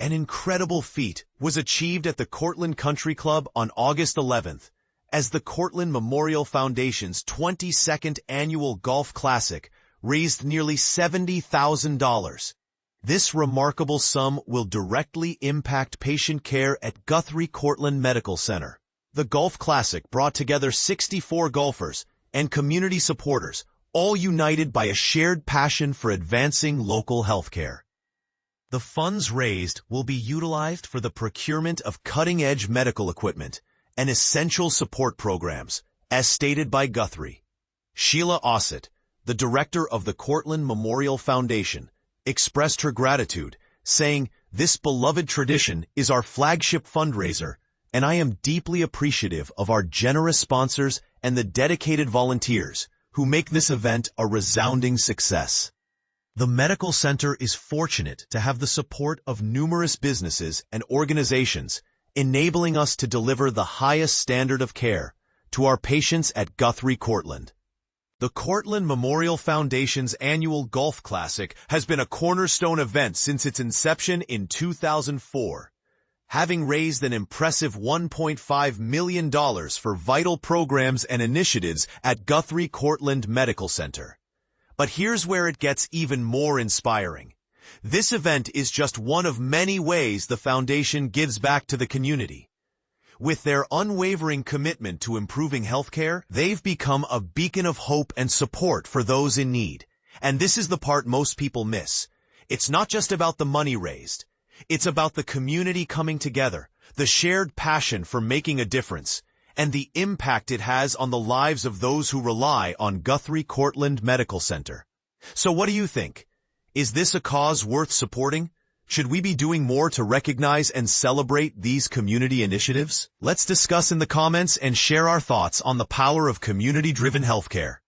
An incredible feat was achieved at the Cortland Country Club on August 11th, as the Cortland Memorial Foundation's 22nd annual Golf Classic raised nearly $70,000. This remarkable sum will directly impact patient care at Guthrie Cortland Medical Center. The Golf Classic brought together 64 golfers and community supporters, all united by a shared passion for advancing local healthcare. The funds raised will be utilized for the procurement of cutting-edge medical equipment and essential support programs, as stated by Guthrie. Sheila Ossett, the director of the Cortland Memorial Foundation, expressed her gratitude, saying, "This beloved tradition is our flagship fundraiser, and I am deeply appreciative of our generous sponsors and the dedicated volunteers who make this event a resounding success." The medical center is fortunate to have the support of numerous businesses and organizations, enabling us to deliver the highest standard of care to our patients at Guthrie Cortland. The Cortland Memorial Foundation's annual Golf Classic has been a cornerstone event since its inception in 2004, having raised an impressive $1.5 million for vital programs and initiatives at Guthrie Cortland Medical Center. But here's where it gets even more inspiring. This event is just one of many ways the foundation gives back to the community. With their unwavering commitment to improving healthcare, they've become a beacon of hope and support for those in need. And this is the part most people miss. It's not just about the money raised. It's about the community coming together, the shared passion for making a difference, and the impact it has on the lives of those who rely on Guthrie Cortland Medical Center. So what do you think? Is this a cause worth supporting? Should we be doing more to recognize and celebrate these community initiatives? Let's discuss in the comments and share our thoughts on the power of community-driven healthcare.